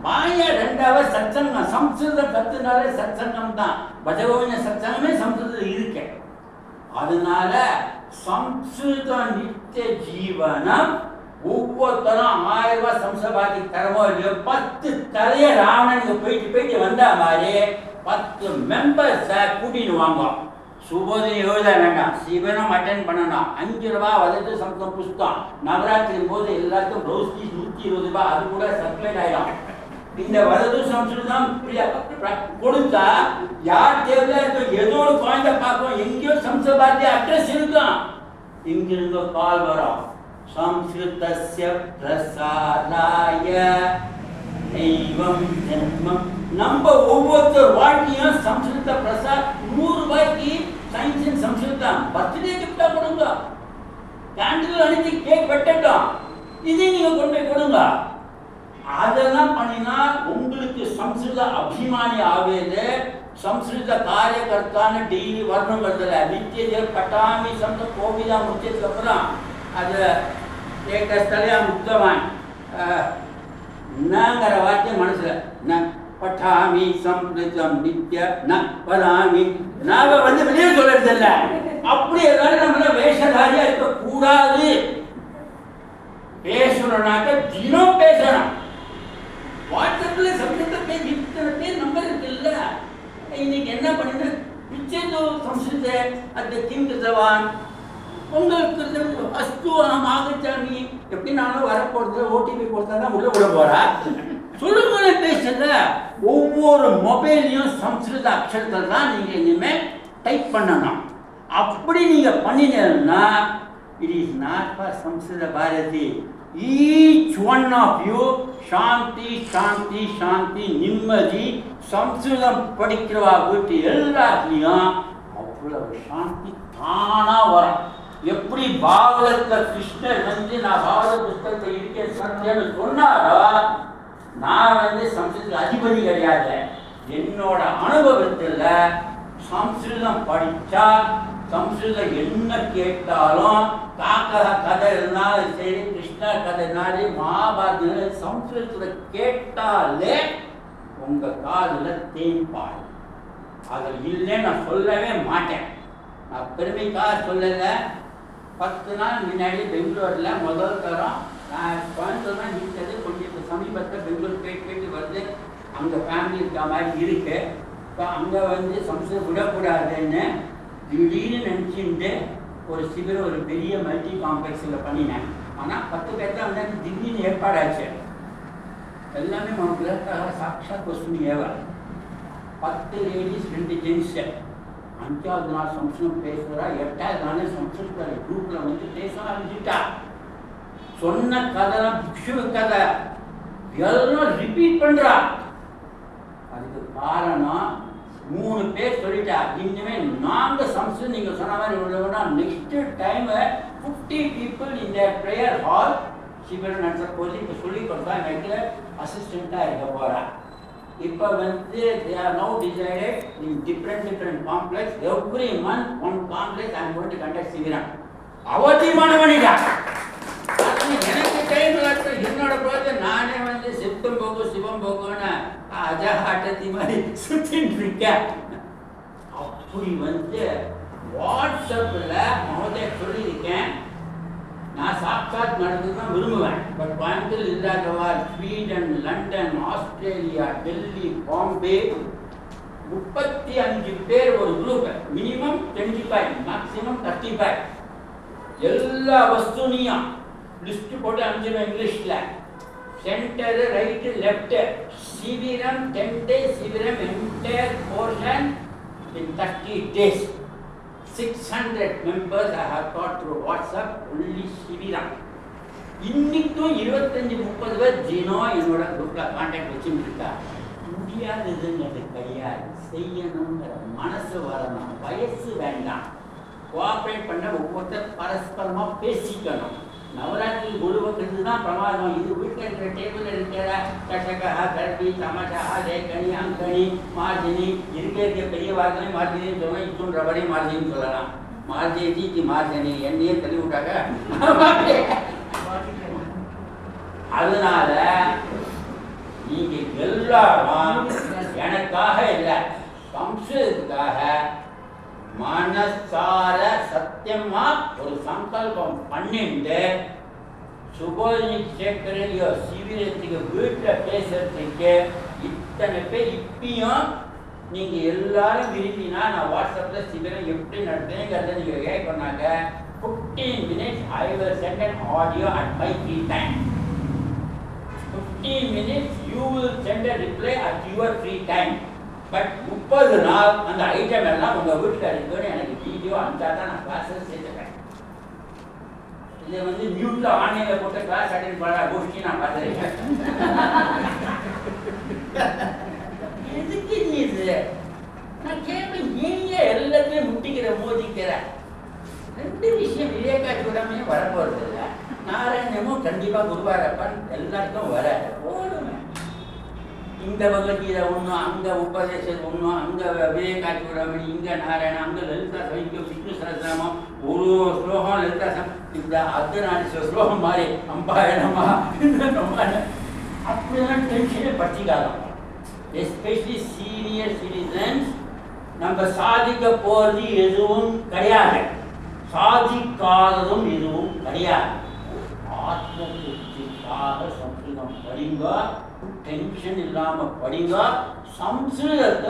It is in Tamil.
மாயா ரெண்டாவது சத்சங்கம். சம்ஸ்கிருதம் கத்துனாலே சத்சங்கம் தான். பஜகோவிந்த சத்சங்கமே சம்ஸ்கிருதம் இருக்கு. அதனால சம்ஸ்கிருத நித்திய ஜீவனம் ஒவ்வொருத்தரும் 1000 ரூபாய் சம்சபாதி தரமோ இல்லையோ 10 தலைய ராவணனுக்கு போயிட்டு வந்தா மாதிரி 10 மெம்பர்ஸை கூட்டின்னு வாங்க. சுபோதனை எழுத வேண்டாம், சிவனம் அட்டென்ட் பண்ணணும். 5 ரூபாய் வதத்து சம்ஸ்கிருதம் புஸ்தகம். நவராத்திரி போது எல்லாத்துக்கும் ப்ளவுஸ் பீஸ் 120 ரூபாய். அது கூட சர்க்குலேட் ஆயிடும். இந்த வலது சம்ஸ்கிருதம் கொடுத்தா யார் தேவையா இருக்கும், ஏதோ ஒரு குழந்தை பார்க்கும், எங்கேயோ சம்ஸ்கிருத அட்ரஸ் இருக்கும், இங்கிருந்தோ கால் வரும். சம்ஸ்கிருதஸ்ய பிரசாராய தெய்வம் ஜென்மம். நம்ம ஒவ்வொருத்தர் வாழ்க்கையும் சம்ஸ்கிருத பிரசாத் 100 ரூபாய்க்கு சயின்ஸ் அண்ட் சம்ஸ்கிருதம் பர்த்டே கிஃப்டா கொடுங்க. கேண்டில் அனுப்பி கேக் வெட்டட்டும், இதே நீங்க கொண்டு போய் கொடுங்க. அதெல்லாம் பண்ணினா உங்களுக்கு சம்ஸ்கிருத அபிமானி ஆகுது. சம்ஸ்கிருத காரியகர்த்தான டெய்லி வரணுங்கிறதுல நித்திய பட்டாமி சம்ஸ்கிருத கோவிதா முடிச்சதுக்கு அப்புறம் அது ஏகஸ்தலையா முக்தவான் நங்கிற வார்த்தை மனசுல ந பட்டாமி சம்ஸ்கிருதம் நித்திய ந பதாமி. நாம வெளியே சொல்றது இல்லை. அப்படி ஏதாவது நம்மள வேஷதாரியா இருக்க கூடாது. பேசணும்னாக்க தினம் பேசணும். வாட்ஸ்அப்ல சம்ஸ்கிருதத்தை இத்தனை நம்பர் இருக்குல்ல. இன்னைக்கு என்ன பண்ணுங்க, பிச்சைதோ சம்ஸ்கிருத அது கிங்கவான் உங்களுக்கு அஸ்து ஆகச்சாமி எப்படி நானும் வரப்போறது ஓடிபி கொடுத்தா தான் உள்ள விட போறா. சொல்லுங்க பேசுற ஒவ்வொரு மொபைலையும் சம்ஸ்கிருத அக்ஷரத்தில் தான் நீங்க இனிமே டைப் பண்ணணும். அப்படி நீங்க பண்ணினீங்கன்னா it is not for Samskrita Bharati. Each one of you சாந்தி சாந்தி சாந்தி நிம்மதி. சம்ஸ்கிருதம் படிக்கிறவா வீட்டு எல்லாத்துலேயும் அவ்வளவு சாந்தி தானா வரும். எப்படி பாகவத கிருஷ்ணர் நான் பாகவத புஸ்தகத்தை இருக்க சத்தியன்னு சொன்னாரோ, நான் சம்ஸ்கிருத அதிபதி கிடையாது. என்னோட அனுபவத்தில் சம்ஸ்கிருதம் படித்தா சம்ஸ்கிருதம் என்ன கேட்டாலும் காக்கா கதை இருந்தாலும் சரி, கிருஷ்ணா கதைனாலே மகாபாரத சம்ஸ்கிருதத்தில் கேட்டாலே உங்க காதில் தேன்பாய். அது இல்லைன்னு நான் சொல்லவே மாட்டேன். நான் பெருமைக்காக சொல்லலை. 10 நாள் முன்னாடி பெங்களூரில் முதல் தரம் நான் கோயம்புத்தூர் தான் நிற்கிறது. கொஞ்சம் சமீபத்தில் பெங்களூர் போயிட்டு வருது. அங்கே ஃபேமிலி இருக்க மாதிரி இருக்கு. இப்போ அங்கே சம்ஸ்கிருதம் விடக்கூடாதுன்னு திடீர்னு நினச்சிட்டு ஒரு சிபிரம் ஒரு பெரிய மல்டி காம்ப்ளெக்ஸில் பண்ணினேன். ஆனால் 10 பேர் தான் திடீர்னு ஏற்பாடாச்சு. எல்லாமே நமக்கு சாட்சா கொஸ்டின் ஏவா. 10 லேடிஸ் 2 ஜென்ஸ். 5வது நாள் சம்ஸ்கிருதம் பேசுகிறா. 8வது நாள் சம்ஸ்கிருத குரூப்பில் பேச ஆரம்பிச்சுட்டா. சொன்ன கதைலாம் பிக்ஷு கதை எல்லாம் ரிப்பீட் பண்ணுறா. அதுக்கு காரணம் 3 பேர் சொல்லிட்டா. இனிமே நாங்கள் சம்ஸ்கிருதம் நீங்கள் சொன்ன மாதிரி உள்ளவனா next time 50 people in their prayer hall Sivan நடத்த போது இப்போ சொல்லி கொடுத்தா எனக்கு அசிஸ்டண்ட்டாக இருக்க போகிறா. இப்போ they are now decided in different complex. Every month one complex I am going to conduct சிவரான். அவ தீர்மானம் பண்ணிட்டா. எனக்கு டைம் என்னோட போது நானே சித்தம் போகும் சிவம் போகும்னு அஜாட்டத்தி மாதிரி சுத்தின்னு இருக்கேன். அப்படி வாட்ஸ்அப்பில் மோதே சொல்லியிருக்கேன். நான் சாட்சாத் நடந்துதான் விரும்புவேன். பட் கோயம்புத்தூர் இல்லாதவா Sweden, London, Australia, Delhi, Bombay 35 பேர் ஒரு குரூப். Minimum 25, maximum 35. எல்லா வஸ்துனியும் லிஸ்ட் போட்டு அனுப்பிச்சிடுவேன் இங்கிலீஷில். Centre, right, left. சிவிரம் 10 days, சிவிரம் entire portion in 30 days. 600 members I have taught through WhatsApp, only சிவிரம். இன்னைக்கும் 25-30 பேர் ஜீனோ என்னோட குரூப்பில் கான்டாக்ட் வச்சுட்டு இருக்கா. முடியாததுங்கிறது கிடையாது. செய்யணுங்கிற மனசு வரணும். வயசு வேண்டாம். கோஆப்ரேட் பண்ண ஒவ்வொருத்தர் பரஸ்பரமாக பேசிக்கணும். நவராத்திரி குழுவுக்கு தான் பிரமாதம். இது வீட்டில் இருக்கிற டேபிள் இருக்கிற கட்டகா, கல்வி, தமாஷா, லேக்கணி, அங்கணி, மார்ஜினி இருக்க பெரிய வார்த்தை மார்ஜினின்னு சொல்லலாம். இச்சுன்ற வரை மார்ஜின்னு சொல்லலாம். மார்ஜி மார்ஜினி என்னையே தள்ளி விட்டாங்க. அதனால நீங்க எல்லாரும் எனக்காக இல்லை, சம்ஸ்கிருதத்துக்காக மனசார சத்தியமா ஒரு சங்கல்பம் பண்ணிட்டு சுபோதினி சேக்கரையோ சிவிரத்துக்கு வீட்டில் பேசுறதுக்கு இத்தனை பேர் இப்பயும் நீங்க எல்லாரும் விரும்பினா நான் வாட்ஸ்அப்ல சிவிரம் எப்படி நடத்துறேங்கிறத நீங்க கேட்கணாங்க. 15 minutes I will send an audio at my free time. 15 minutes you will send a reply at your free time. But 30 நாள் அந்த ஐட்டம் எல்லாம் உங்க வீட்டுக்காரருக்கு எனக்கு வீடியோ அனுப்பிச்சா தான் நான் கிளாஸஸ் சேர்த்துப்பேன். இதை வந்து மியூட்ல ஆன்லைன்ல போட்டு கிளாஸ் அட்டென்ட் பண்ண கோஷ்டி நான் பார்த்துருக்கேன். எதுக்கு நீ இது? நான் கேட்பேன், நீங்க எல்லாத்தையும் முட்டிக்கிற மோதிக்கிற. 2 விஷயம் விவேகாட்சி விடாமே வரப்போறது இல்லை. நாராயணமும் கண்டிப்பா குருவாரப்பன் எல்லாருக்கும் வர போடுங்க. இந்த பகவத்கீதை ஒன்றும், அங்க உபதேசம் ஒன்றும், அங்க விவேகாட்சி விடாமணி, இங்க நாராயணம், அங்க லலிதா இங்க விஷ்ணு சஹஸ்ரநாமம், ஒரு ஸ்லோகம் லலிதா இந்த அர்த்தநாதீஸ்வர ஸ்லோகம் மாதிரி அம்பாயணமா அப்படிலாம் டென்ஷனே பற்றிக்காதான். எஸ்பெஷலி சீனியர் சிட்டிசன்ஸ் நம்ம சாதிக்க போறது எதுவும் கிடையாது, சாதிக்காததும் எதுவும் கிடையாது. ஆத்ம திருப்திக்காக சம்ஸ்கிருதம் படிங்க, டென்ஷன் இல்லாம படிங்க. சம்ஸ்கிருதத்தை